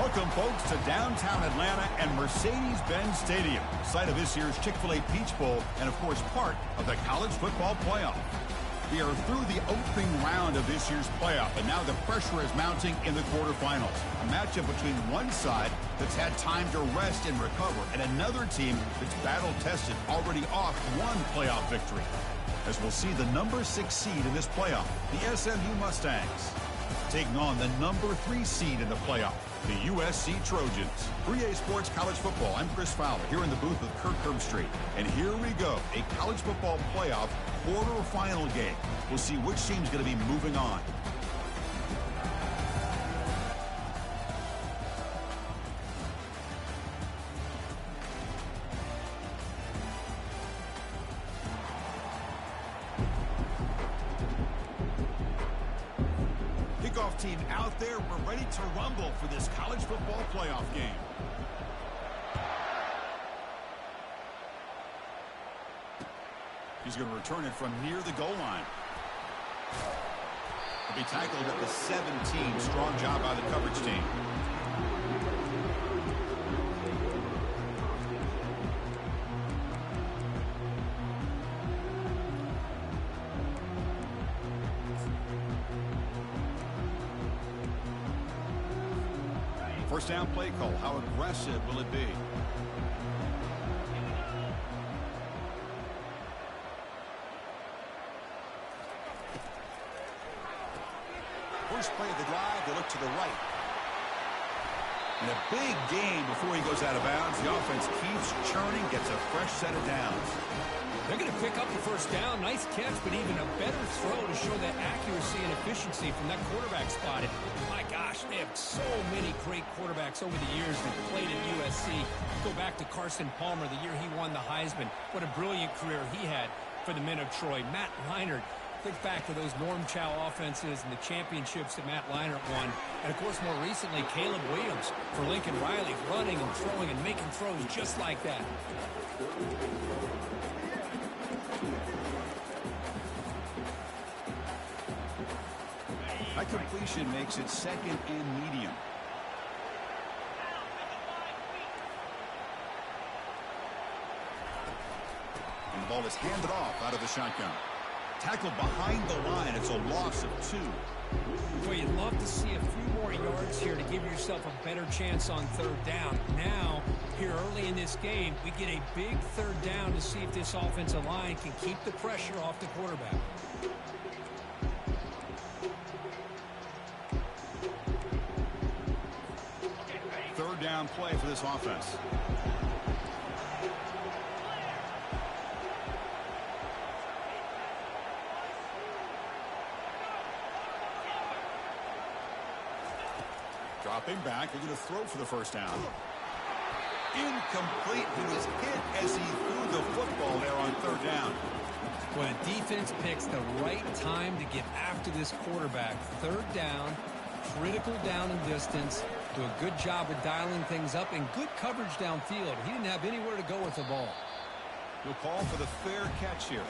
Welcome, folks, to downtown Atlanta and Mercedes-Benz Stadium, site of this year's Chick-fil-A Peach Bowl and, of course, part of the college football playoff. We are through the opening round of this year's playoff, and now the pressure is mounting in the quarterfinals. A matchup between one side that's had time to rest and recover, and another team that's battle-tested, already off one playoff victory. As we'll see the number 6 seed in this playoff, the SMU Mustangs, taking on the number 3 seed in the playoff, the USC Trojans. 3A Sports College Football. I'm Chris Fowler here in the booth with Kirk Herbstreit. And here we go, a college football playoff quarterfinal game. We'll see which team's going to be moving on. Kickoff team out there. We're ready to rumble for this college football playoff game. He's going to return it from near the goal line. He'll be tackled at the 17. Strong job by the coverage team. First down play call. How aggressive will it be? First play of the drive, they look to the right. And a big gain before he goes out of bounds. The offense keeps churning, gets a fresh set of downs. They're going to pick up the first down. Nice catch, but even a better throw to show that accuracy and efficiency from that quarterback spot. And my gosh, they have so many great quarterbacks over the years that played at USC. Go back to Carson Palmer, the year he won the Heisman. What a brilliant career he had for the men of Troy. Matt Leinart. Think back to those Norm Chow offenses and the championships that Matt Leinart won. And, of course, more recently, Caleb Williams for Lincoln Riley, running and throwing and making throws just like that. That completion makes it second and medium. And the ball is handed off out of the shotgun. Tackled behind the line. It's a loss of 2. Well, you'd love to see a few more yards here to give yourself a better chance on third down. Now, here early in this game, we get a big third down to see if this offensive line can keep the pressure off the quarterback. Third down play for this offense. Dropping back, they're going to throw for the first down. Incomplete. He was hit as he threw the football there on third down. When a defense picks the right time to get after this quarterback, third down, critical down and distance, do a good job of dialing things up, and good coverage downfield. He didn't have anywhere to go with the ball. We'll call for the fair catch here.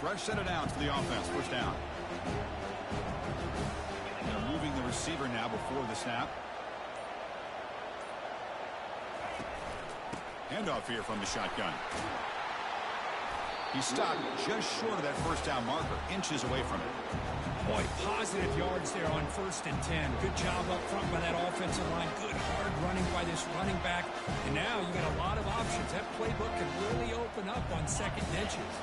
Fresh set of downs for the offense. First down. They're moving the receiver now before the snap. Handoff here from the shotgun. He stopped just short of that first down marker, inches away from it. Boy, positive yards there on 1st and 10. Good job up front by that offensive line. Good hard running by this running back. And now you got a lot of options. That playbook can really open up on second and inches.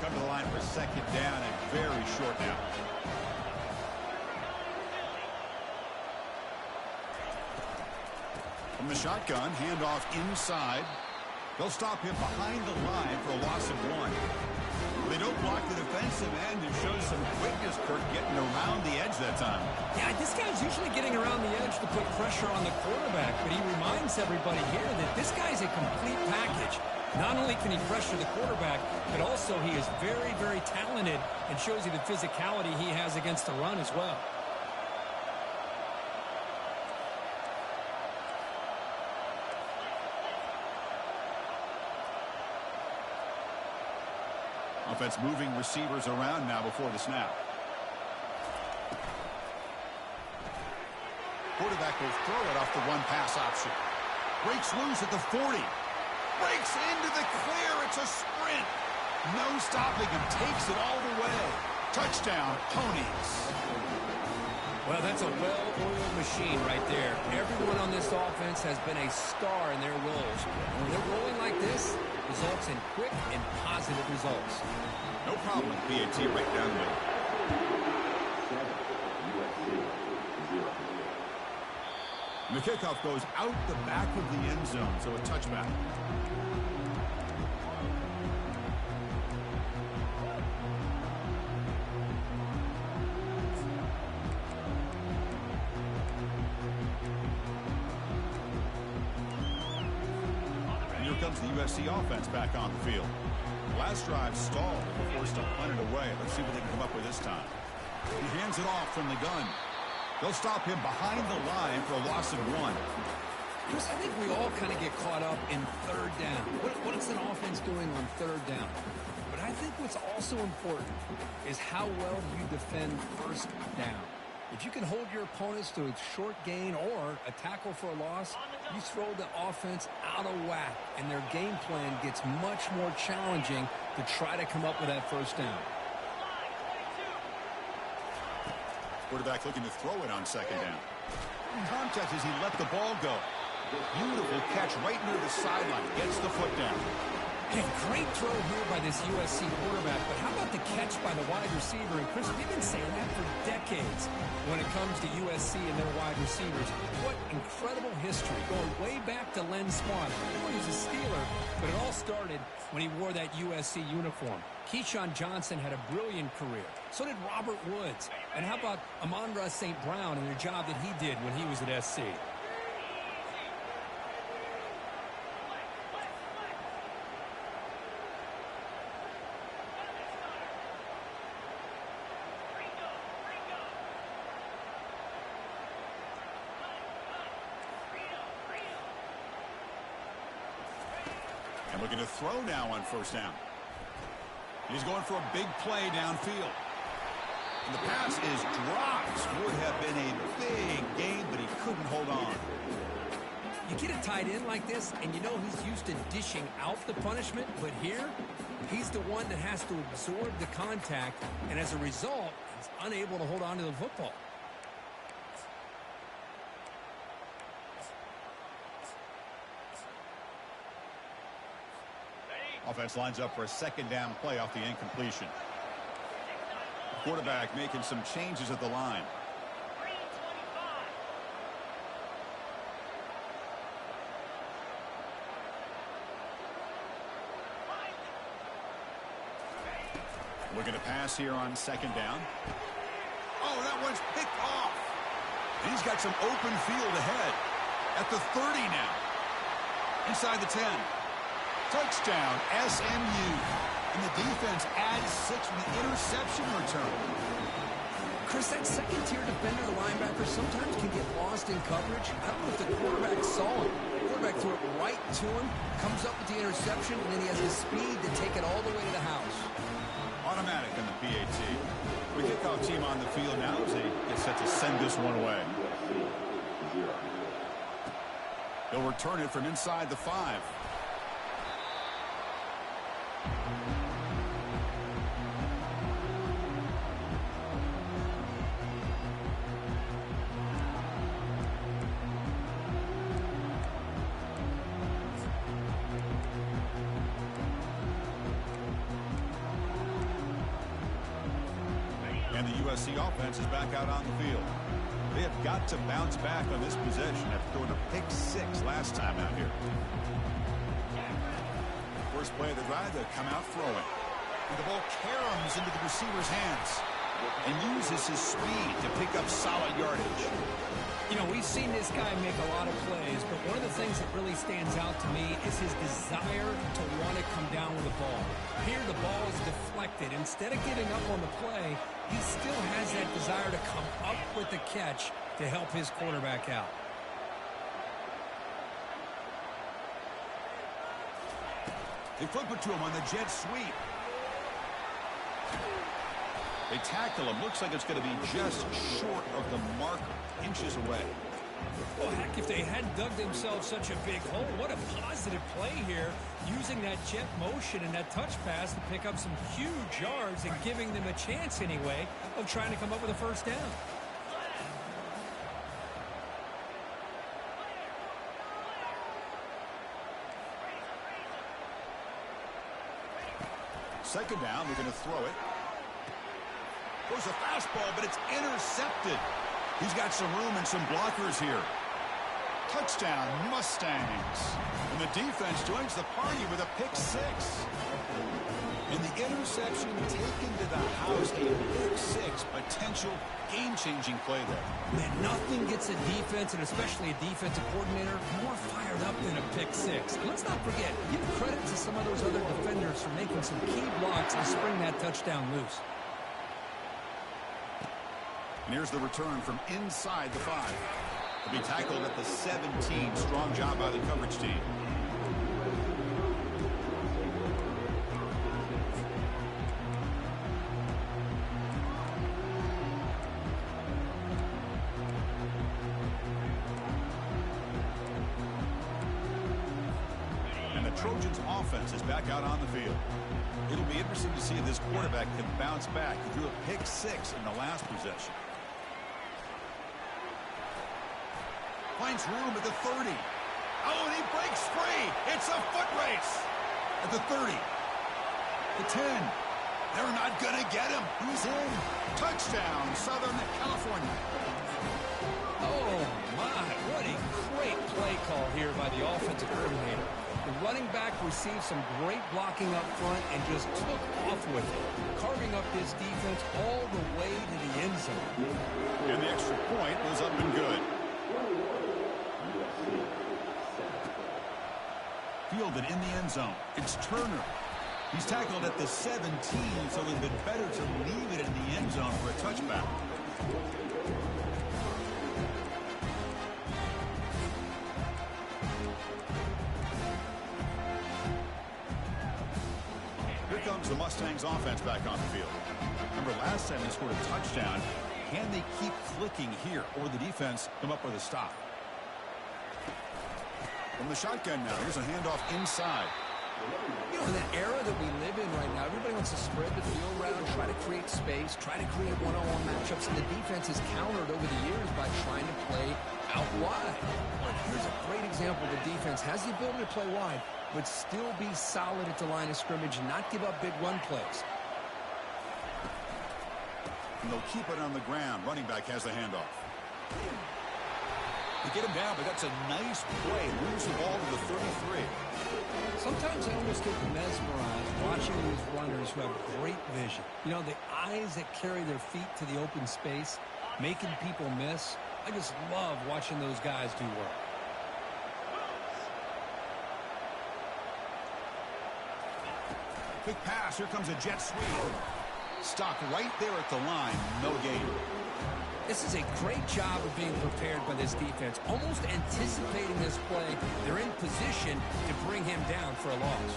Come to the line for second down and very short now. From the shotgun, handoff inside. They'll stop him behind the line for a loss of 1. They don't block the defensive end and shows some quickness, Kirk, getting around the edge that time. Yeah, this guy's usually getting around the edge to put pressure on the quarterback, but he reminds everybody here that this guy's a complete package. Not only can he pressure the quarterback, but also he is very, very talented and shows you the physicality he has against the run as well. Offense moving receivers around now before the snap. Quarterback will throw it off the one-pass option. Breaks loose at the 40. Breaks into the clear. It's a sprint. No stopping him. Takes it all the way. Touchdown, Ponies. Well, that's a well-oiled machine right there. Everyone on this offense has been a star in their roles. When they're rolling like this, results in quick and positive results. No problem with PAT right down the middle. And the kickoff goes out the back of the end zone, so a touchback. And here comes the USC offense back on the field. Last drive stalled and were forced to punt it away. Let's see what they can come up with this time. He hands it off from the gun. They'll stop him behind the line for a loss of 1. Chris, I think we all kind of get caught up in third down. What is an offense doing on third down? But I think what's also important is how well do you defend first down. If you can hold your opponents to a short gain or a tackle for a loss, you throw the offense out of whack, and their game plan gets much more challenging to try to come up with that first down. Quarterback looking to throw it on second down. Contact as he let the ball go. Beautiful catch right near the sideline. Gets the foot down. Hey, great throw here by this USC quarterback, but how about the catch by the wide receiver? And Chris, we've been saying that for decades when it comes to USC and their wide receivers. What incredible history, going way back to Len Swann. He was a Steeler, but it all started when he wore that USC uniform. Keyshawn Johnson had a brilliant career. So did Robert Woods. And how about Amon-Ra St. Brown and the job that he did when he was at SC? And looking to throw now on first down. He's going for a big play downfield. And the pass is dropped. Would have been a big gain, but he couldn't hold on. You get a tight end like this, and you know he's used to dishing out the punishment, but here, he's the one that has to absorb the contact, and as a result, he's unable to hold on to the football. Offense lines up for a second down play off the incompletion. Quarterback making some changes at the line. Looking to pass here on second down. Oh, that one's picked off. And he's got some open field ahead. At the 30 now. Inside the 10. Touchdown, SMU. And the defense adds 6 with the interception return. Chris, that second-tier defender, the linebacker, sometimes can get lost in coverage. I don't know if the quarterback saw him. The quarterback threw it right to him, comes up with the interception, and then he has the speed to take it all the way to the house. Automatic on the PAT. The kickoff team on the field now as they get set to send this one away. They'll return it from inside the 5. And the USC offense is back out on the field. They have got to bounce back on this possession after throwing a pick 6 last time out here. First play of the drive, they come out throwing. And the ball caroms into the receiver's hands and uses his speed to pick up solid yardage. You know, we've seen this guy make a lot of plays, but one of the things that really stands out to me is his desire to want to come down with the ball. Here, the ball is deflected. Instead of giving up on the play, he still has that desire to come up with the catch to help his quarterback out. They flip it to him on the jet sweep. They tackle him. Looks like it's going to be just short of the marker, inches away. Well, heck, if they hadn't dug themselves such a big hole, what a positive play here, using that jet motion and that touch pass to pick up some huge yards and giving them a chance anyway of trying to come up with a first down. Second down, they're going to throw it. Goes a fastball, but it's intercepted. He's got some room and some blockers here. Touchdown, Mustangs. And the defense joins the party with a pick six. And the interception taken to the house, a pick six, potential game-changing play there. Man, nothing gets a defense, and especially a defensive coordinator, more fired up than a pick six. And let's not forget, give credit to some of those other defenders for making some key blocks to spring that touchdown loose. And here's the return from inside the 5. To be tackled at the 17. Strong job by the coverage team. And the Trojans' offense is back out on the field. It'll be interesting to see if this quarterback can bounce back. He threw a pick six in the last possession. Finds room at the 30. Oh, and he breaks free. It's a foot race. At the 30. The 10. They're not going to get him. He's in. Touchdown, Southern California. Oh, my. What a great play call here by the offensive coordinator. The running back received some great blocking up front and just took off with it, carving up this defense all the way to the end zone. And the extra point was up and good. Fielded in the end zone. It's Turner. He's tackled at the 17, so it would have been better to leave it in the end zone for a touchback. Here comes the Mustangs offense back on the field. Remember last time they scored a touchdown. Can they keep clicking here, or the defense come up with a stop? From the shotgun now, here's a handoff inside. You know, in that era that we live in right now, everybody wants to spread the field around, try to create space, try to create one-on-one matchups, and the defense has countered over the years by trying to play out wide. But here's a great example. The defense has the ability to play wide, but still be solid at the line of scrimmage and not give up big run plays. And they'll keep it on the ground. Running back has the handoff. They get him down, but that's a nice play. Moves the ball to the 33. Sometimes I almost get mesmerized watching these runners who have great vision. You know, the eyes that carry their feet to the open space, making people miss. I just love watching those guys do work. Quick pass. Here comes a jet sweep. Stopped right there at the line. No gain. This is a great job of being prepared by this defense, almost anticipating this play. They're in position to bring him down for a loss.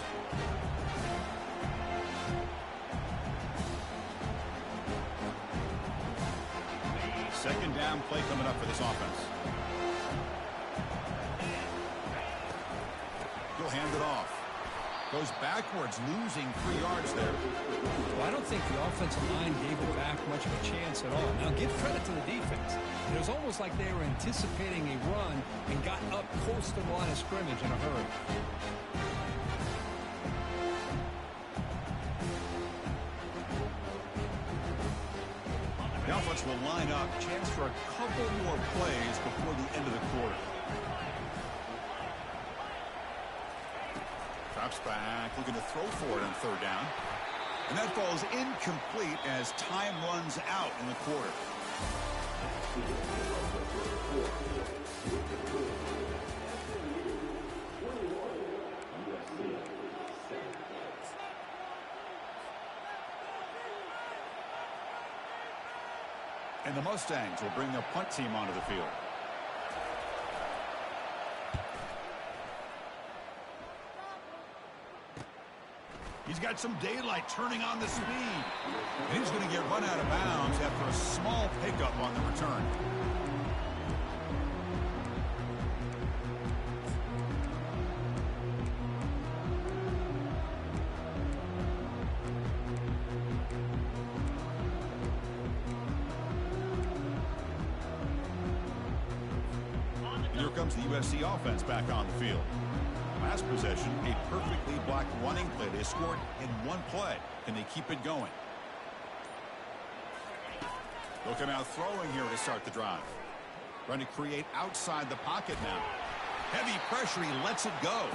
Second down play coming up for this offense. He'll hand it off. Goes backwards, losing 3 yards there. Well, I don't think the offensive line gave it back much of a chance at all. Now, give credit to the defense. It was almost like they were anticipating a run and got up close to the line of scrimmage in a hurry. The offense will line up. Chance for a couple more plays before the end of the quarter. Drops back, looking to throw for it on third down. And that falls incomplete as time runs out in the quarter. And the Mustangs will bring their punt team onto the field. He's got some daylight turning on the speed. And he's going to get run out of bounds after a small pickup on the return. And here comes the USC offense back on the field. Last possession, a perfectly blocked running play. They scored in one play. Can they keep it going? They'll come out throwing here to start the drive. Trying to create outside the pocket now. Heavy pressure, he lets it go.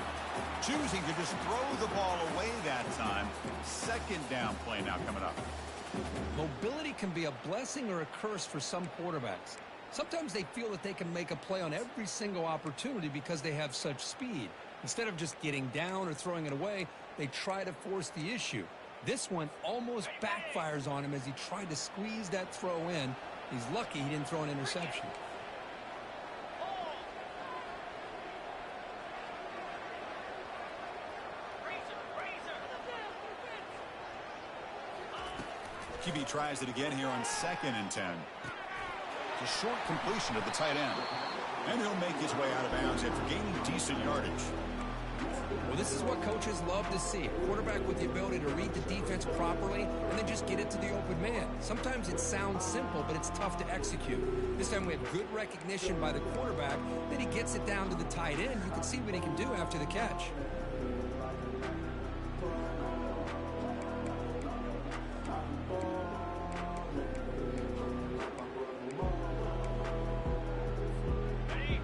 Choosing to just throw the ball away that time. Second down play now coming up. Mobility can be a blessing or a curse for some quarterbacks. Sometimes they feel that they can make a play on every single opportunity because they have such speed. Instead of just getting down or throwing it away, they try to force the issue. This one almost backfires on him as he tried to squeeze that throw in. He's lucky he didn't throw an interception. QB tries it again here on 2nd and 10. It's a short completion to the tight end. And he'll make his way out of bounds after gaining decent yardage. Well, this is what coaches love to see. A quarterback with the ability to read the defense properly and then just get it to the open man. Sometimes it sounds simple, but it's tough to execute. This time we have good recognition by the quarterback that he gets it down to the tight end. You can see what he can do after the catch.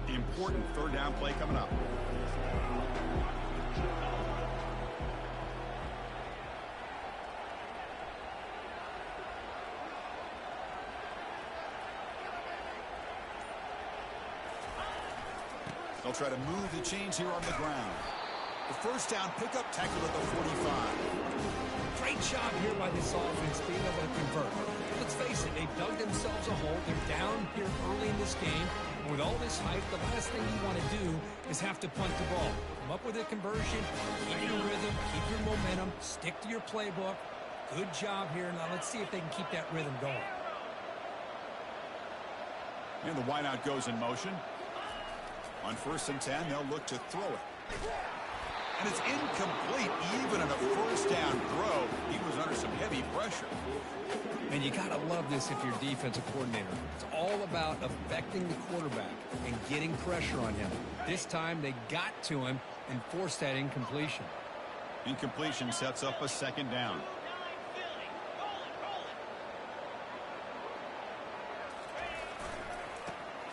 Important third down play coming up. They'll try to move the chains here on the ground. The first down pickup tackle at the 45. Great job here by this offense being able to convert. Let's face it, they've dug themselves a hole. They're down here early in this game. And with all this hype, the last thing you want to do is have to punt the ball. Come up with a conversion, keep your rhythm, keep your momentum, stick to your playbook. Good job here. Now let's see if they can keep that rhythm going. And the wideout goes in motion. On 1st and 10, they'll look to throw it. And it's incomplete. Even on a first down throw, he was under some heavy pressure. And you got to love this if you're defensive coordinator. It's all about affecting the quarterback and getting pressure on him. This time they got to him and forced that incompletion. Incompletion sets up a 2nd down.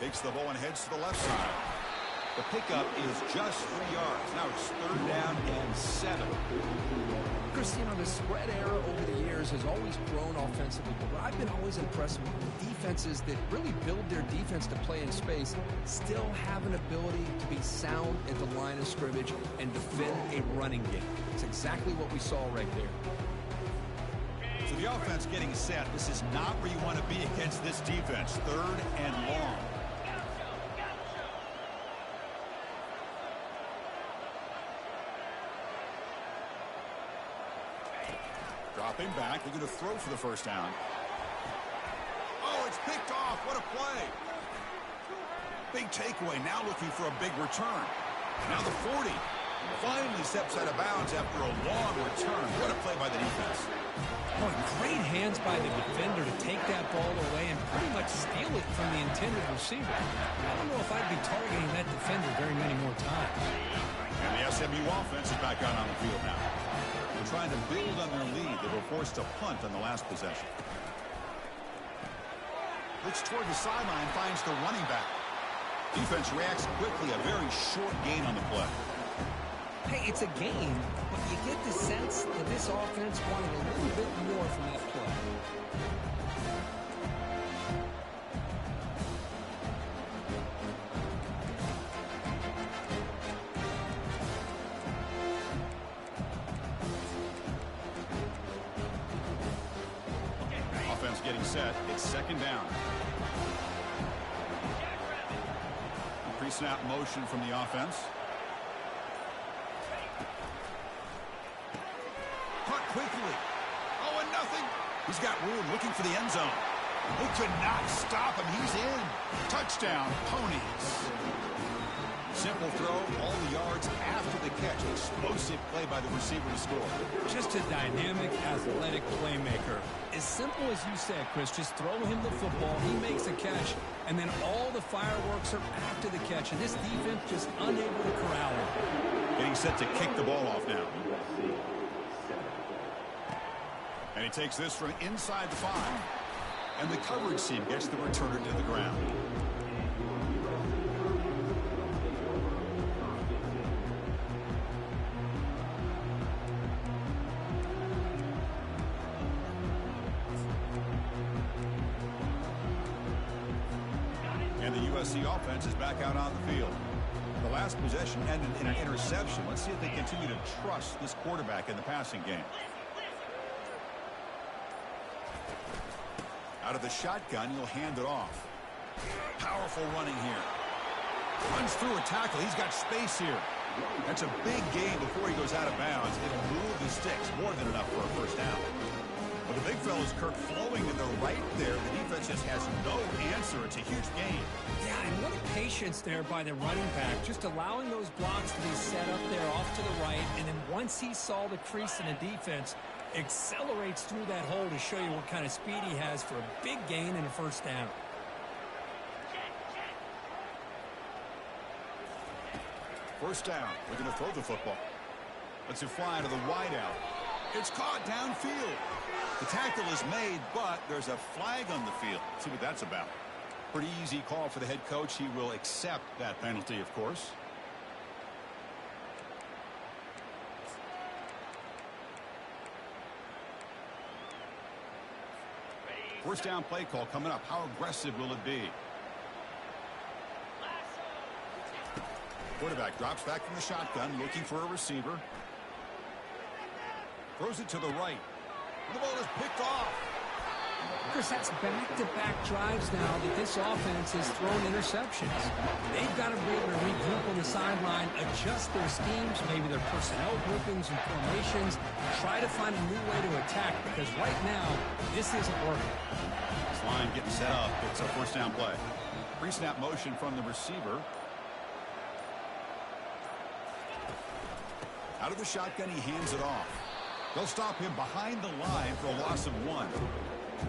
Takes the ball and heads to the left side. The pickup is just 3 yards. Now it's 3rd down and 7. Chris, you know, the spread era over the years has always grown offensively, but I've been always impressed with defenses that really build their defense to play in space, still have an ability to be sound at the line of scrimmage and defend a running game. It's exactly what we saw right there. So the offense getting set. This is not where you want to be against this defense. 3rd and long. Dropping back, they're going to throw for the first down. Oh, it's picked off. What a play. Big takeaway, now looking for a big return. Now the 40 finally steps out of bounds after a long return. What a play by the defense. Oh, great hands by the defender to take that ball away and pretty much steal it from the intended receiver. I don't know if I'd be targeting that defender very many more times. And the SMU offense is back out on the field now. They're trying to build on their lead. They were forced to punt on the last possession. Looks toward the sideline, finds the running back. Defense reacts quickly, a very short gain on the play. Hey, it's a game, but you get the sense that this offense wanted a little bit more from that play. Offense getting set. It's 2nd down. Pre-snap motion from the offense. quickly. Oh, and nothing. He's got room looking for the end zone. They could not stop him. He's in. Touchdown, Ponies. Simple throw, all the yards after the catch. Explosive play by the receiver to score. Just a dynamic, athletic playmaker. As simple as you said, Chris, just throw him the football, he makes a catch, and then all the fireworks are after the catch, and this defense just unable to corral him. Getting set to kick the ball off now. And he takes this from inside the 5. And the coverage team gets the returner to the ground. And the USC offense is back out on the field. The last possession ended in an interception. Let's see if they continue to trust this quarterback in the passing game. Out of the shotgun, he'll hand it off. Powerful running here. Runs through a tackle. He's got space here. That's a big gain before he goes out of bounds. It'll move the sticks. More than enough for a first down. Well, the big fella's Kirk flowing to the right there. The defense just has no answer. It's a huge gain. Yeah, and what a patience there by the running back. Just allowing those blocks to be set up there off to the right. And then once he saw the crease in the defense, accelerates through that hole to show you what kind of speed he has for a big gain and a first down. First down. We're going to throw the football. Let's it fly to the wideout. It's caught downfield. The tackle is made, but there's a flag on the field. Let's see what that's about. Pretty easy call for the head coach. He will accept that penalty, of course. First down play call coming up. How aggressive will it be? Quarterback drops back from the shotgun, looking for a receiver. Throws it to the right. The ball is picked off. Chris, that's back-to-back drives now that this offense has thrown interceptions. They've got to be able to regroup on the sideline, adjust their schemes, maybe their personnel groupings and formations, try to find a new way to attack, because right now, this isn't working. This line getting set up. It's a first down play. Pre-snap motion from the receiver. Out of the shotgun, he hands it off. They'll stop him behind the line for a loss of 1.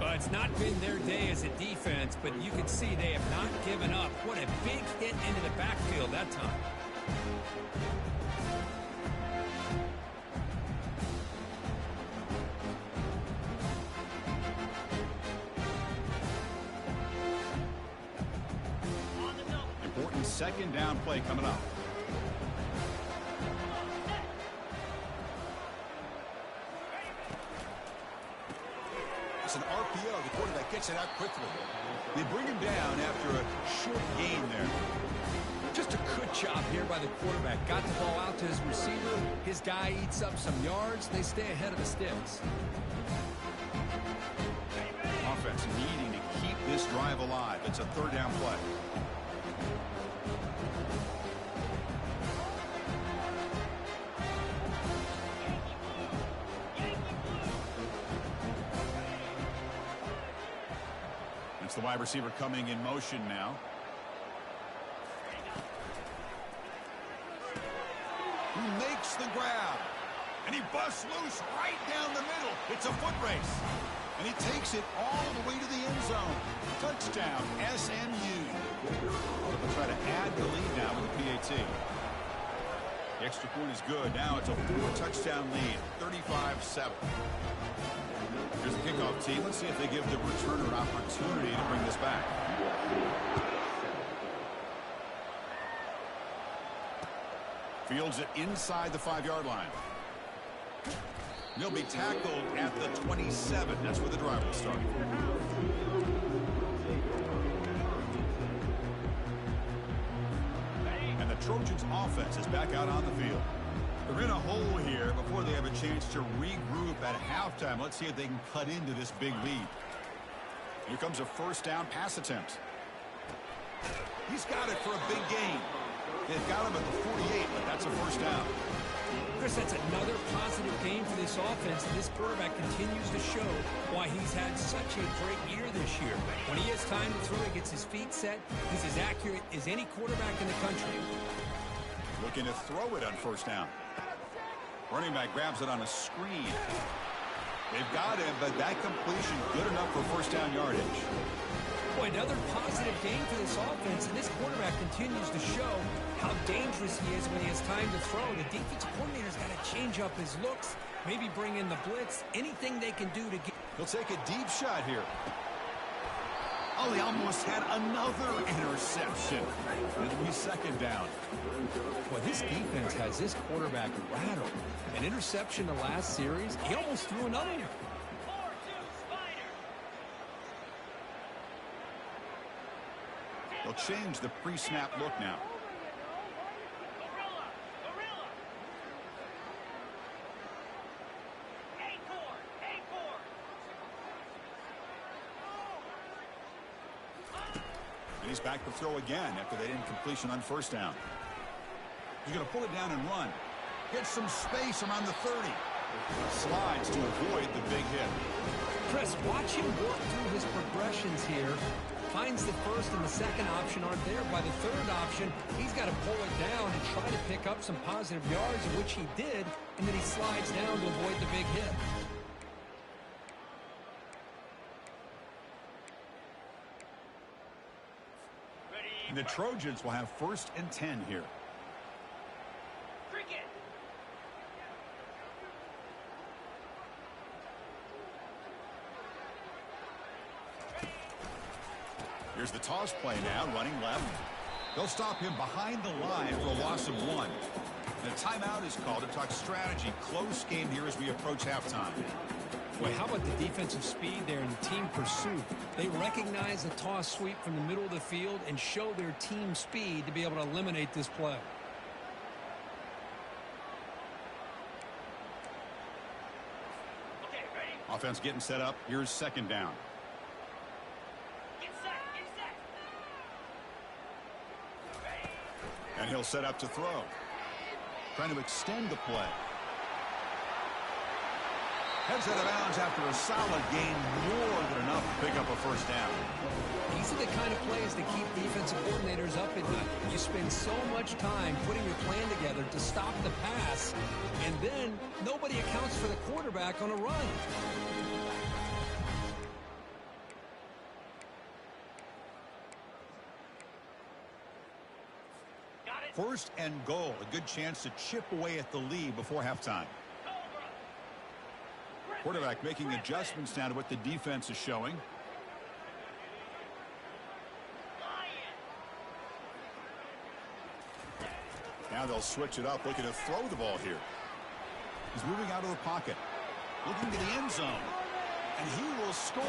Well, it's not been their day as a defense, but you can see they have not given up. What a big hit into the backfield that time. Important second down play coming up. It's an RPO. The quarterback gets it out quickly. They bring him down after a short gain there. Just a good job here by the quarterback. Got the ball out to his receiver. His guy eats up some yards. They stay ahead of the sticks. Offense needing to keep this drive alive. It's a third down play. It's the wide receiver coming in motion now. He makes the grab. And he busts loose right down the middle. It's a foot race. And he takes it all the way to the end zone. Touchdown, SMU. They'll try to add the lead now with the PAT. The extra point is good. Now it's a 4-touchdown lead, 35-7. Here's the kickoff team. Let's see if they give the returner an opportunity to bring this back. Fields it inside the 5-yard line. He'll be tackled at the 27. That's where the drive will start. And the Trojans offense is back out on the field. They're in a hole here before they have a chance to regroup at halftime. Let's see if they can cut into this big lead. Here comes a first down pass attempt. He's got it for a big gain. They've got him at the 48, but that's a first down. Chris, that's another positive game for this offense, and this quarterback continues to show why he's had such a great year this year. When he has time to throw, he gets his feet set. He's as accurate as any quarterback in the country. Looking to throw it on first down. Running back grabs it on a screen. They've got him, but that completion good enough for first down yardage. Boy, another positive game for this offense, and this quarterback continues to show how dangerous he is when he has time to throw. The defensive coordinator's got to change up his looks, maybe bring in the blitz, anything they can do to get. He'll take a deep shot here. Oh, he almost had another interception. It'll be second down. Well, this defense has this quarterback rattled. An interception the last series, he almost threw another one. They'll change the pre-snap look now. And he's back to throw again after that incompletion on first down. He's going to pull it down and run. Get some space around the 30. Slides to avoid the big hit. Chris, watch him work through his progressions here. Finds the first and the second option aren't there. By the third option, he's got to pull it down and try to pick up some positive yards, which he did, and then he slides down to avoid the big hit. And the Trojans will have 1st and 10 here. Here's the toss play now, running left. They'll stop him behind the line for a loss of 1. And a timeout is called to talk strategy. Close game here as we approach halftime. Boy, how about the defensive speed there and the team pursuit? They recognize the toss sweep from the middle of the field and show their team speed to be able to eliminate this play. Offense getting set up. Here's second down. And he'll set up to throw. Trying to extend the play. Heads out of bounds after a solid gain, more than enough to pick up a first down. These are the kind of plays that keep defensive coordinators up at night. You spend so much time putting your plan together to stop the pass, and then nobody accounts for the quarterback on a run. First and goal, a good chance to chip away at the lead before halftime. Quarterback making adjustments now to what the defense is showing. Now they'll switch it up, looking to throw the ball here. He's moving out of the pocket, looking to the end zone, and he will score.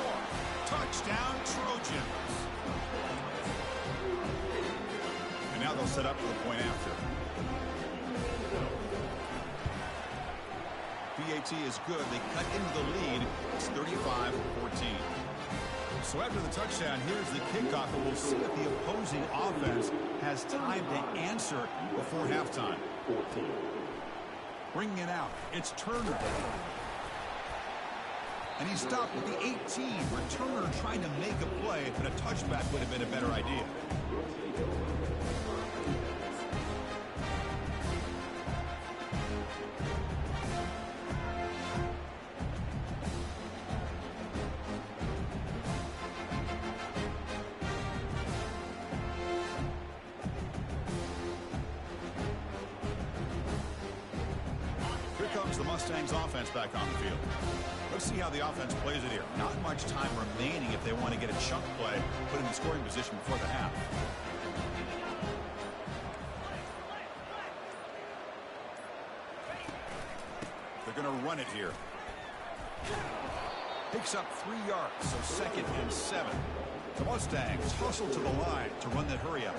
Touchdown, Trojans. And now they'll set up for the point after. PAT is good. They cut into the lead. It's 35-14. So after the touchdown, here's the kickoff, and we'll see if the opposing offense has time to answer before halftime. Bringing it out, it's Turner. And he stopped at the 18, where Turner trying to make a play, but a touchback would have been a better idea. The Mustangs offense back on the field. Let's see how the offense plays it here. Not much time remaining if they want to get a chunk play put in the scoring position before the half. They're going to run it here. Picks up 3 yards, so 2nd and 7. The Mustangs hustle to the line to run that hurry up.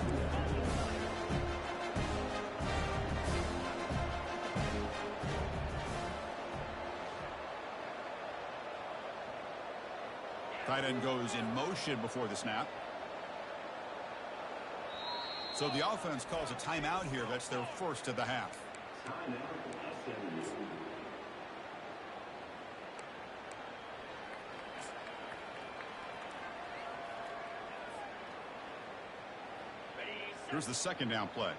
Tight end goes in motion before the snap. So the offense calls a timeout here. That's their first of the half. Here's the second down play.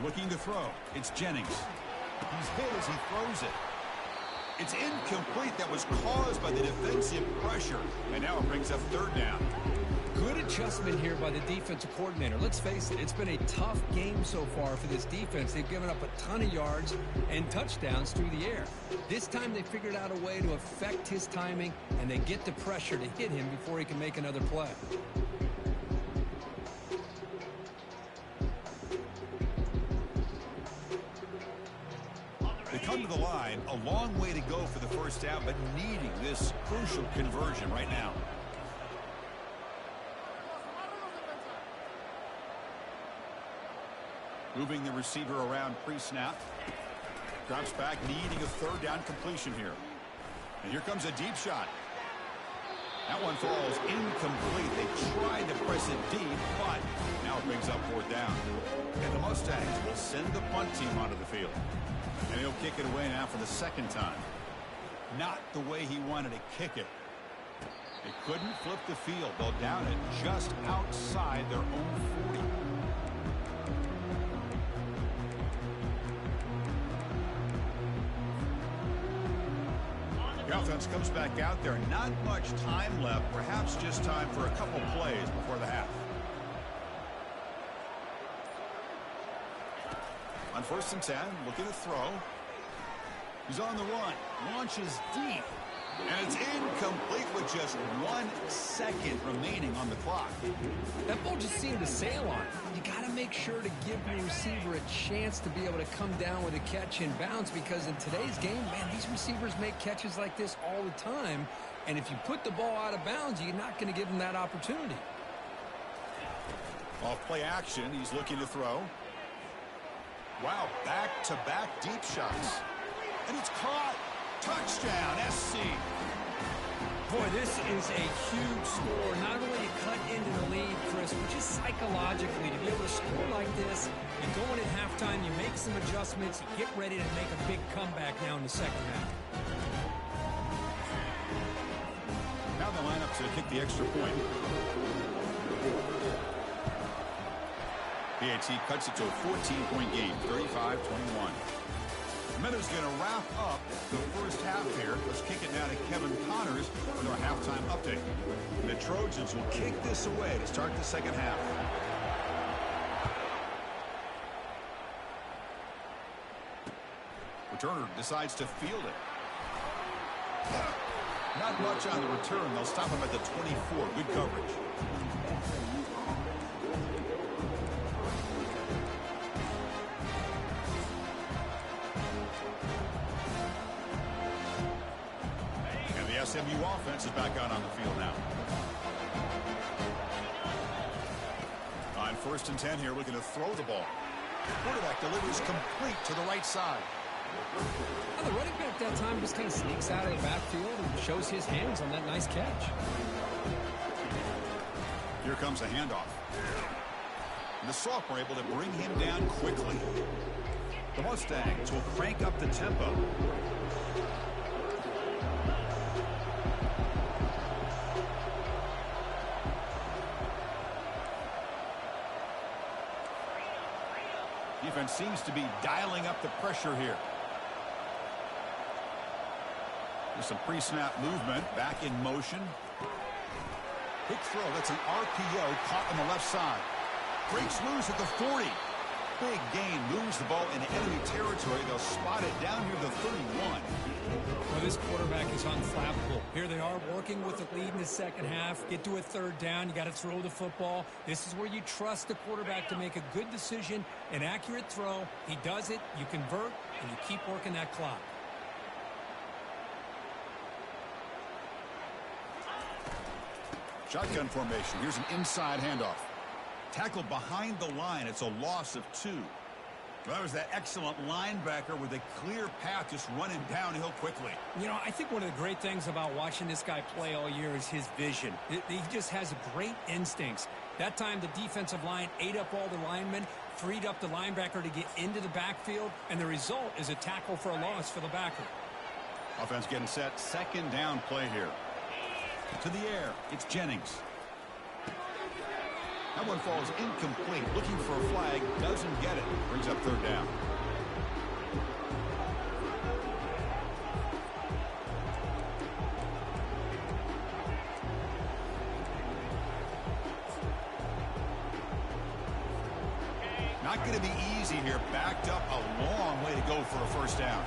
Looking to throw. It's Jennings. He's hit as he throws it. It's incomplete. That was caused by the defensive pressure. And now it brings up third down. Good adjustment here by the defensive coordinator. Let's face it, it's been a tough game so far for this defense. They've given up a ton of yards and touchdowns through the air. This time they figured out a way to affect his timing, and they get the pressure to hit him before he can make another play. They come to the line, a long way to go for the first down, but needing this crucial conversion right now. Moving the receiver around pre-snap. Drops back, needing a third down completion here. And here comes a deep shot. That one falls incomplete. They tried to press it deep, but now it brings up fourth down. And the Mustangs will send the punt team onto the field. And he'll kick it away now for the second time. Not the way he wanted to kick it. They couldn't flip the field. They'll down it just outside their own 40. The offense comes back out there. Not much time left. Perhaps just time for a couple plays before the half. On 1st and 10, looking to throw. He's on the run. Launches deep. And it's incomplete with just 1 second remaining on the clock. That ball just seemed to sail on. You got to make sure to give the receiver a chance to be able to come down with a catch and bounce, because in today's game, man, these receivers make catches like this all the time. And if you put the ball out of bounds, you're not going to give them that opportunity. Off play action, he's looking to throw. Wow, back-to-back deep shots. And it's caught. Touchdown, SC. Boy, this is a huge score. Not only to cut into the lead, Chris, but just psychologically to be able to score like this. You go in at halftime, you make some adjustments, you get ready to make a big comeback now in the second half. Now the lineup to kick the extra point. PAT cuts it to a 14-point game, 35-21. Meadows going to wrap up the first half here. Let's kick it now to Kevin Connors with our halftime update. The Trojans will kick this away to start the second half. Returner decides to field it. Not much on the return. They'll stop him at the 24. Good coverage. SMU offense is back out on the field now. On 1st and 10 here, looking to throw the ball. Quarterback delivers complete to the right side. Well, the running back that time just kind of sneaks out of the backfield and shows his hands on that nice catch. Here comes a handoff. And the sophomore able to bring him down quickly. The Mustangs will crank up the tempo. Defense seems to be dialing up the pressure here. There's some pre-snap movement, back in motion. Quick throw, that's an RPO caught on the left side. Breaks loose at the 40. Big gain, moves the ball into enemy territory. They'll spot it down here to the 31. Well, this quarterback is unflappable. Here they are working with the lead in the second half. Get to a third down. You got to throw the football. This is where you trust the quarterback to make a good decision, an accurate throw. He does it, you convert, and you keep working that clock. Shotgun formation. Here's an inside handoff. Tackled behind the line. It's a loss of 2. Well, that was that excellent linebacker with a clear path just running downhill quickly. You know, I think one of the great things about watching this guy play all year is his vision. He just has great instincts. That time, the defensive line ate up all the linemen, freed up the linebacker to get into the backfield, and the result is a tackle for a loss for the backer. Offense getting set. Second down play here. To the air. It's Jennings. That one falls incomplete. Looking for a flag. Doesn't get it. Brings up third down. Not going to be easy here. Backed up a long way to go for a first down.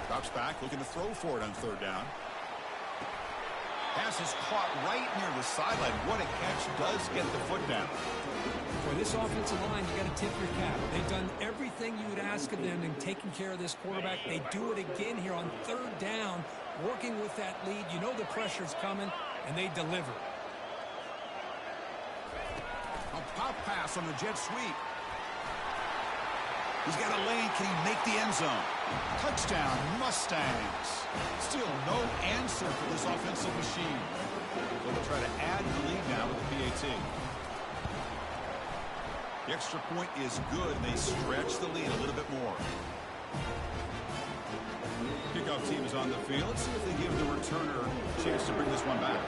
Drops back, looking to throw for it on third down. Pass is caught right near the sideline. What a catch. Does get the foot down. For this offensive line, you got to tip your cap. They've done everything you would ask of them in taking care of this quarterback. They do it again here on third down, working with that lead. You know the pressure's coming, and they deliver. A pop pass on the jet sweep. He's got a lane. Can he make the end zone? Touchdown, Mustangs. Still no answer for this offensive machine. So they'll try to add the lead now with the PAT. The extra point is good. They stretch the lead a little bit more. Kickoff team is on the field. Let's see if they give the returner a chance to bring this one back.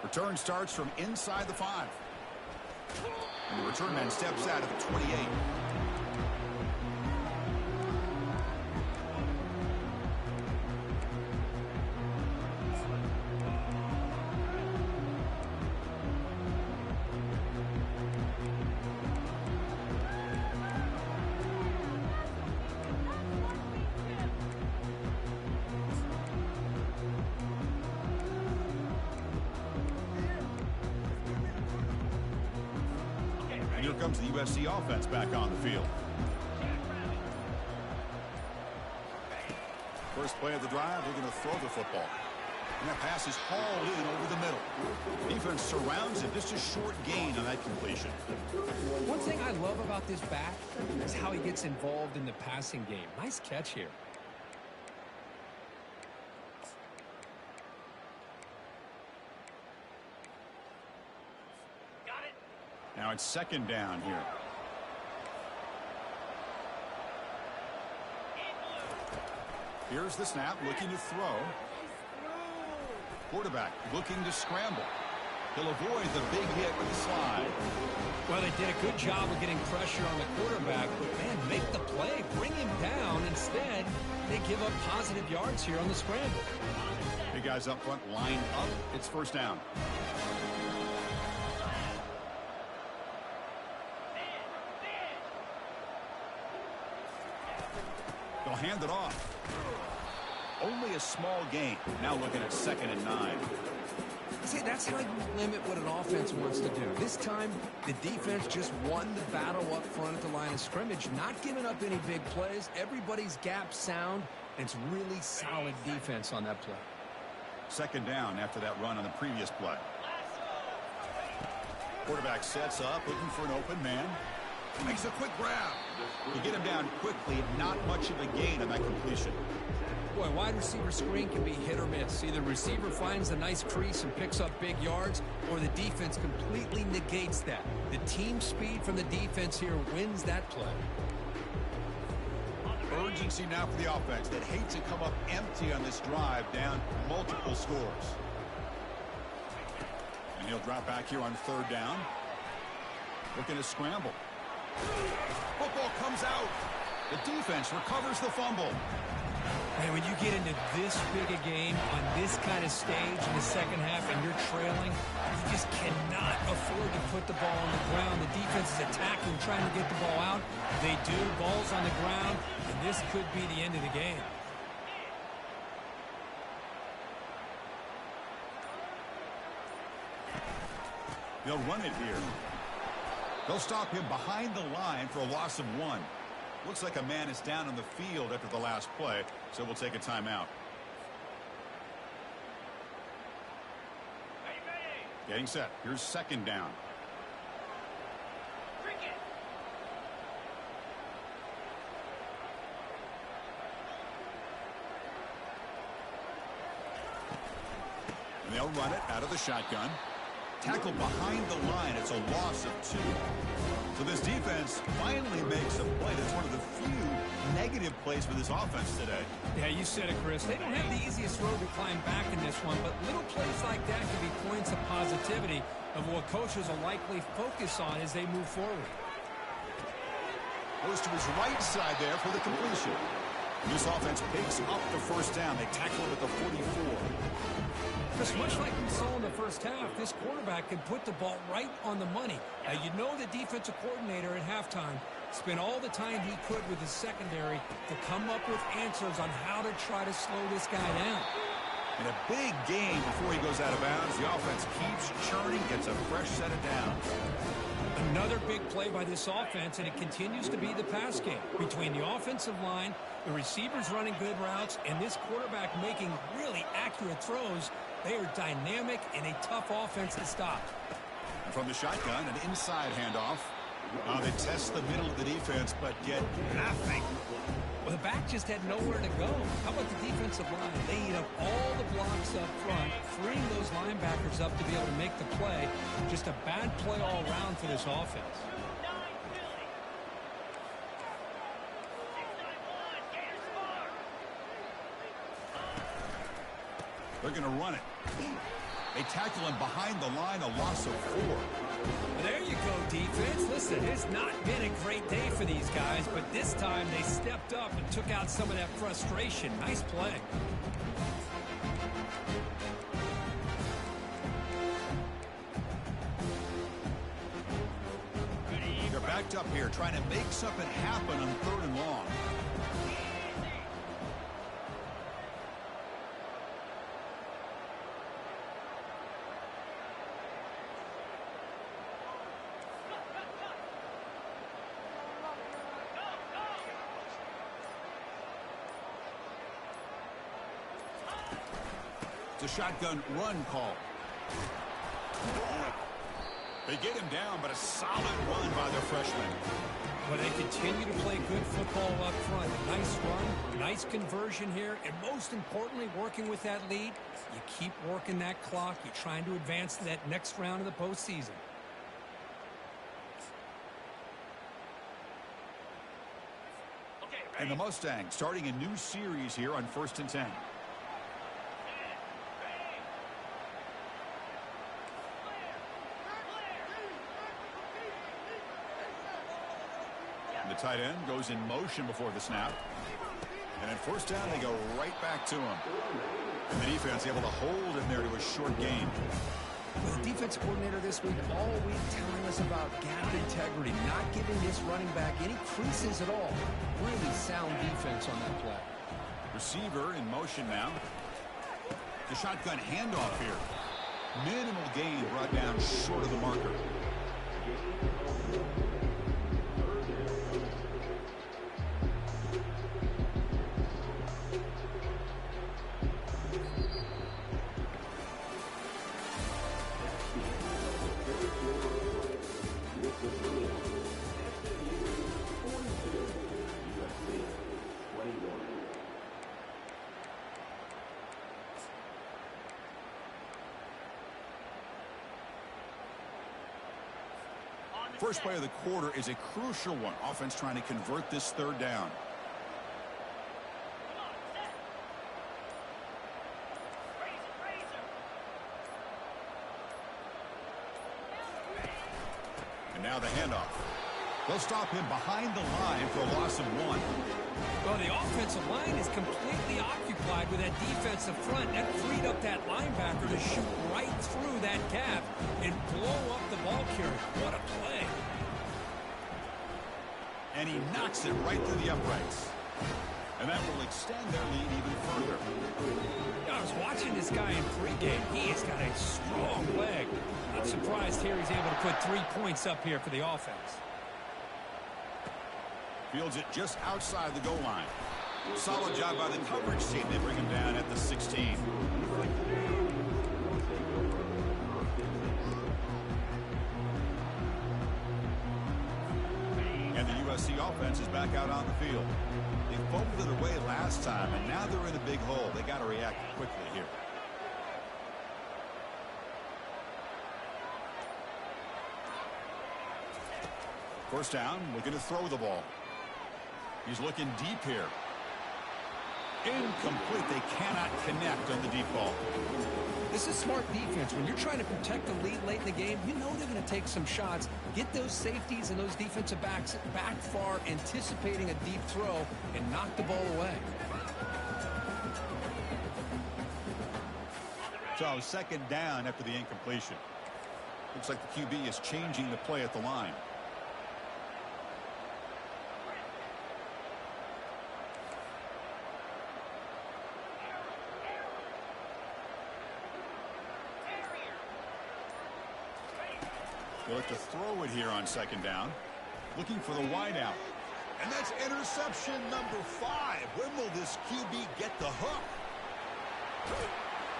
Return starts from inside the 5. And the return man steps out of the 28. Here comes the USC offense back on the field. First play of the drive, they're going to throw the football. And that pass is hauled in over the middle. Defense surrounds it. Just a short gain on that completion. One thing I love about this back is how he gets involved in the passing game. Nice catch here. Now it's second down here. Here's the snap, looking to throw. Quarterback looking to scramble. He'll avoid the big hit with the slide. Well, they did a good job of getting pressure on the quarterback, but, man, make the play. Bring him down. Instead, they give up positive yards here on the scramble. Big guys up front line up. It's first down. They'll hand it off. Only a small gain. Now looking at 2nd and 9. See, that's how you limit what an offense wants to do. This time, the defense just won the battle up front at the line of scrimmage, not giving up any big plays. Everybody's gap sound, and it's really solid defense on that play. Second down after that run on the previous play. Quarterback sets up, looking for an open man. Makes a quick grab. You get him down quickly, not much of a gain on that completion. Boy, wide receiver screen can be hit or miss. Either receiver finds a nice crease and picks up big yards, or the defense completely negates that. The team speed from the defense here wins that play. Urgency now for the offense that hates to come up empty on this drive, down multiple scores. And he'll drop back here on third down. Looking to scramble. Football comes out. The defense recovers the fumble. And when you get into this big a game on this kind of stage in the second half and you're trailing, you just cannot afford to put the ball on the ground. The defense is attacking, trying to get the ball out. They do. Ball's on the ground, and this could be the end of the game. They'll run it here. They'll stop him behind the line for a loss of 1. Looks like a man is down on the field after the last play, so we'll take a timeout. Getting set. Here's second down. And they'll run it out of the shotgun. Tackled behind the line. It's a loss of 2. So this defense finally makes a play. That's one of the few negative plays for this offense today. Yeah, you said it, Chris. They don't have the easiest road to climb back in this one, but little plays like that can be points of positivity of what coaches will likely focus on as they move forward. Goes to his right side there for the completion. This offense picks up the first down. They tackle him at the 44. Chris, much like we saw in the first half, this quarterback can put the ball right on the money. Now, you know the defensive coordinator at halftime spent all the time he could with his secondary to come up with answers on how to try to slow this guy down. In a big game before he goes out of bounds, the offense keeps churning, gets a fresh set of downs. Another big play by this offense, and it continues to be the pass game. Between the offensive line, the receivers running good routes, and this quarterback making really accurate throws, they are dynamic and a tough offense to stop. And from the shotgun, an inside handoff. They test the middle of the defense, but get nothing. Well, the back just had nowhere to go. How about the defensive line? They eat up all the blocks up front, freeing those linebackers up to be able to make the play. Just a bad play all around for this offense. They're going to run it. They tackle him behind the line, a loss of 4. Well, there you go, defense. Listen, it's not been a great day for these guys, but this time they stepped up and took out some of that frustration. Nice play. They're backed up here, trying to make something happen on 3rd and long. The shotgun run call. They get him down, but a solid run by the freshman. But they continue to play good football up front. Nice run, nice conversion here, and most importantly, working with that lead, you keep working that clock. You're trying to advance to that next round of the postseason. And the Mustangs starting a new series here on 1st and 10. The tight end goes in motion before the snap. And at 1st down, they go right back to him. And the defense able to hold him there to a short gain. Well, the defense coordinator this week all week telling us about gap integrity, not giving this running back any creases at all. Really sound defense on that play. Receiver in motion now. The shotgun handoff here. Minimal gain brought down short of the marker. First play of the quarter is a crucial one. Offense trying to convert this 3rd down. And now the handoff. They'll stop him behind the line for a loss of 1. Well, the offensive line is completely occupied with that defensive front. That freed up that linebacker to shoot right through that gap and blow up the ball carrier. What a play. And he knocks it right through the uprights. And that will extend their lead even further. I was watching this guy in pregame. He has got a strong leg. Not surprised here he's able to put 3 points up here for the offense. Fields it just outside the goal line. Solid job by the coverage team. They bring him down at the 16. offense is back out on the field. They fumbled it away last time, and now they're in a big hole. They got to react quickly here. First down, looking to throw the ball. He's looking deep here. Incomplete. They cannot connect on the deep ball. This is smart defense. When you're trying to protect the lead late in the game, you know they're going to take some shots, get those safeties and those defensive backs back far, anticipating a deep throw, and knock the ball away. So second down after the incompletion. Looks like the QB is changing the play at the line. They'll have to throw it here on second down. Looking for the wideout. And that's interception number 5. When will this QB get the hook?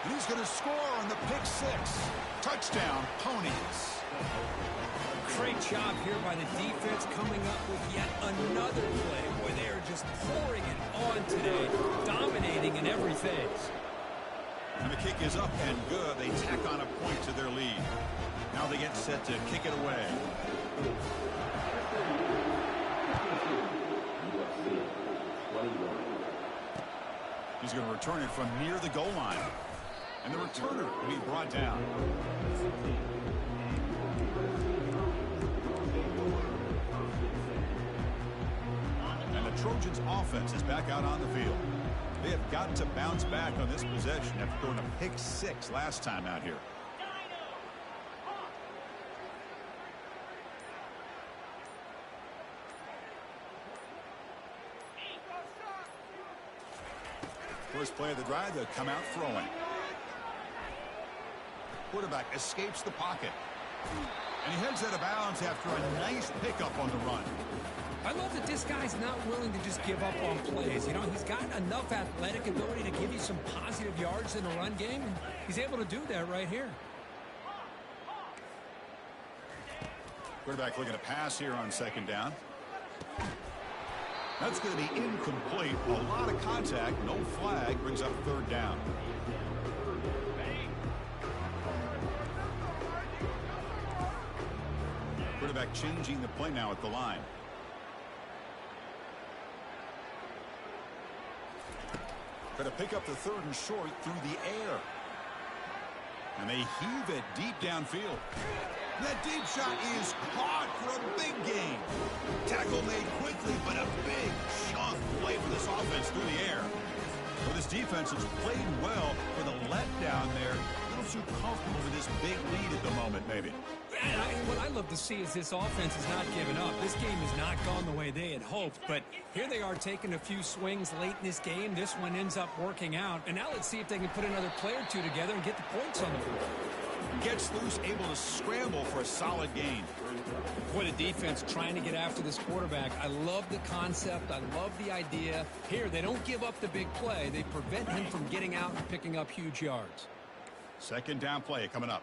And he's going to score on the pick 6. Touchdown, Ponies. Great job here by the defense coming up with yet another play. Boy, they are just pouring it on today, dominating in every phase. And the kick is up and good. They tack on a point to their lead. Now they get set to kick it away. He's going to return it from near the goal line. And the returner will be brought down. And the Trojans' offense is back out on the field. They have got to bounce back on this possession after throwing a pick 6 last time out here. First play of the drive, they'll come out throwing. Quarterback escapes the pocket. And he heads out of bounds after a nice pickup on the run. I love that this guy's not willing to just give up on plays. You know, he's got enough athletic ability to give you some positive yards in the run game, and he's able to do that right here. Quarterback looking to pass here on second down. That's going to be incomplete. A lot of contact. No flag. Brings up third down. Quarterback changing the play now at the line. Going to pick up the third and short through the air. And they heave it deep downfield. That deep shot is caught for a big gain. Tackle made quickly, but a big chunk play for this offense through the air. Well, this defense has played well for the letdown there. A little too comfortable with this big lead at the moment, maybe. What I love to see is this offense is not giving up. This game has not gone the way they had hoped, but here they are taking a few swings late in this game. This one ends up working out, and now let's see if they can put another play or two together and get the points on the board. Gets loose, able to scramble for a solid gain. Boy, the defense trying to get after this quarterback. I love the concept. I love the idea. Here, they don't give up the big play. They prevent him from getting out and picking up huge yards. Second down play coming up.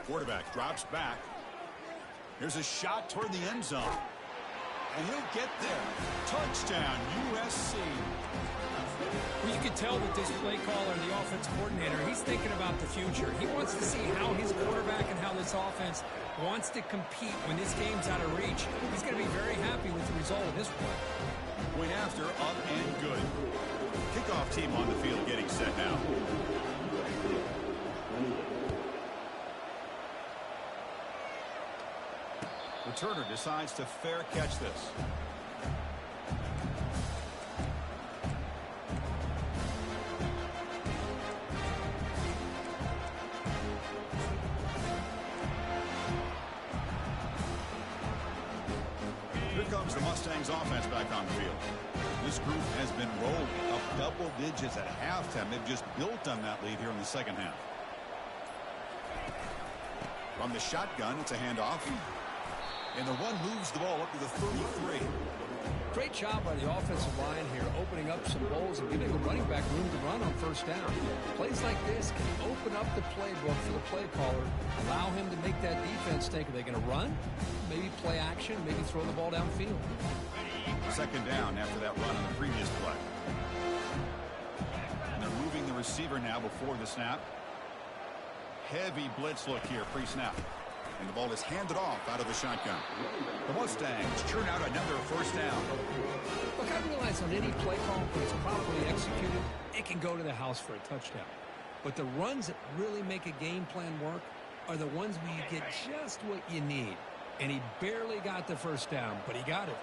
Quarterback drops back. Here's a shot toward the end zone. And he'll get there. Touchdown, USC. Well, you can tell that this play caller, the offense coordinator, he's thinking about the future. He wants to see how his quarterback and how this offense wants to compete when this game's out of reach. He's going to be very happy with the result of this play. Point after, up and good. Kickoff team on the field getting set now. Returner decides to fair catch this. Here comes the Mustangs offense back on the field. This group has been rolling up double digits at halftime. They've just built on that lead here in the second half. From the shotgun, it's a handoff. And the run moves the ball up to the 33. Great job by the offensive line here, opening up some holes and giving the running back room to run on first down. Plays like this can open up the playbook for the play caller, allow him to make that defense think, are they going to run? Maybe play action, maybe throw the ball downfield. Second down after that run on the previous play. And they're moving the receiver now before the snap. Heavy blitz look here pre-snap. And the ball is handed off out of the shotgun. The Mustangs churn out another first down. Look, I realize on any play call, when it's properly executed, it can go to the house for a touchdown. But the runs that really make a game plan work are the ones where you get just what you need. And he barely got the first down, but he got it.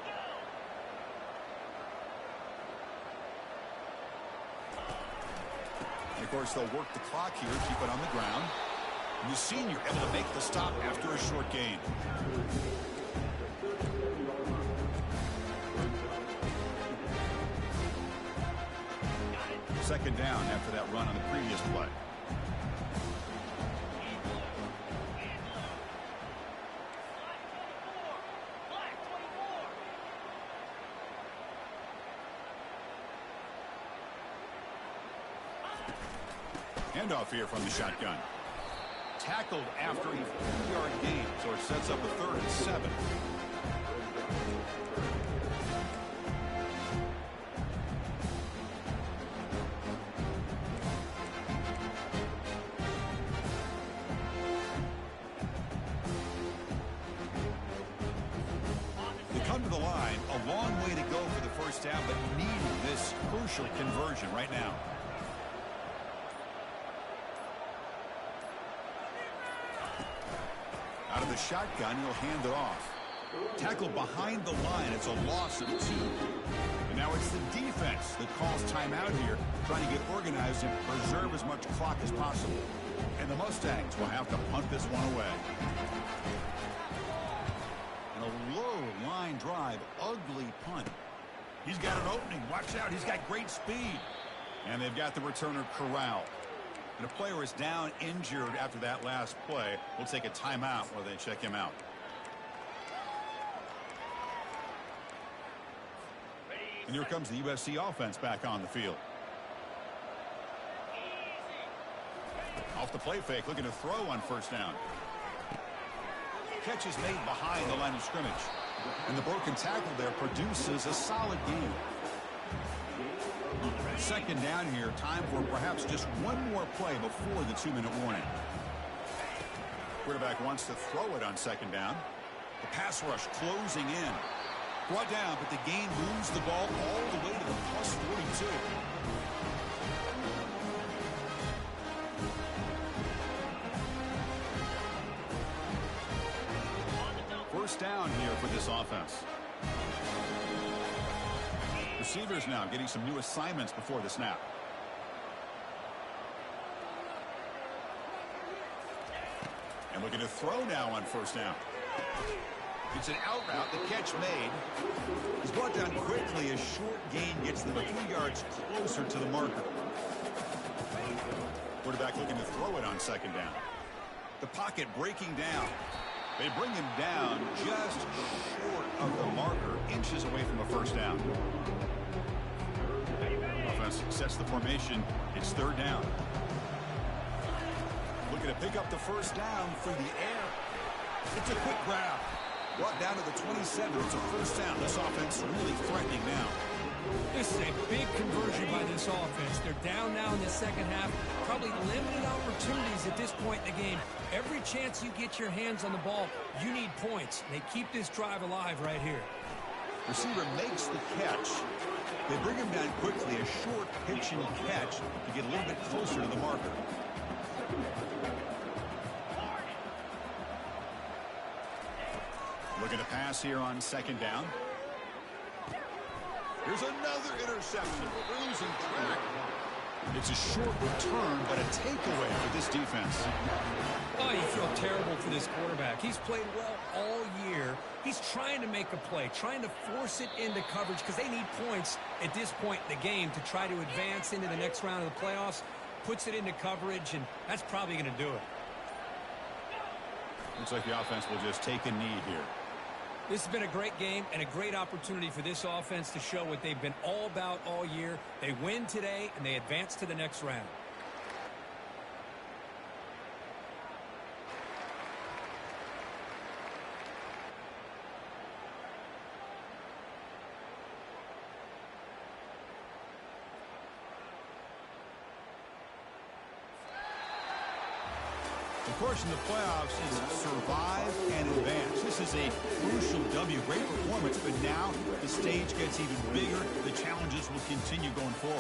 And of course, they'll work the clock here, keep it on the ground. The senior able to make the stop after a short gain. Second down after that run on the previous play. Handoff here from the shotgun. Tackled after a 4-yard gain, so it sets up a 3rd and 7. They come to the line, a long way to go for the first down, but needing this crucial conversion right now. Out of the shotgun, he'll hand it off. Tackled behind the line. It's a loss of 2. And now it's the defense that calls timeout here, trying to get organized and preserve as much clock as possible. And the Mustangs will have to punt this one away. And a low line drive, ugly punt. He's got an opening. Watch out. He's got great speed. And they've got the returner corralled. And a player is down injured after that last play. We'll take a timeout while they check him out. And here comes the USC offense back on the field. Off the play fake, looking to throw on first down. Catch is made behind the line of scrimmage. And the broken tackle there produces a solid gain. Second down here, time for perhaps just one more play before the 2-minute warning. Quarterback wants to throw it on second down. The pass rush closing in. Brought down, but the gain moves the ball all the way to the plus 42. First down here for this offense. Receivers now getting some new assignments before the snap. And looking to throw now on first down. It's an out route. The catch made. He's brought down quickly. A short gain gets them a few yards closer to the marker. Quarterback looking to throw it on second down. The pocket breaking down. They bring him down just short of the marker, inches away from a first down. Offense sets the formation. It's third down. Looking to pick up the first down through the air. It's a quick grab. Brought down to the 27. It's a first down. This offense really threatening now. This is a big conversion by this offense. They're down now in the second half. Probably limited opportunities at this point in the game. Every chance you get your hands on the ball, you need points. They keep this drive alive right here. Receiver makes the catch. They bring him down quickly. A short pitch and catch to get a little bit closer to the marker. Looking to pass here on second down. Here's another interception. Losing track. It's a short return, but a takeaway for this defense. Oh, you feel terrible for this quarterback. He's played well all year. He's trying to make a play, trying to force it into coverage because they need points at this point in the game to try to advance into the next round of the playoffs. Puts it into coverage, and that's probably going to do it. Looks like the offense will just take a knee here. This has been a great game and a great opportunity for this offense to show what they've been all about all year. They win today, and they advance to the next round. Of course, in the playoffs, it's survive and advance. This is a crucial W. Great performance, but now the stage gets even bigger. The challenges will continue going forward.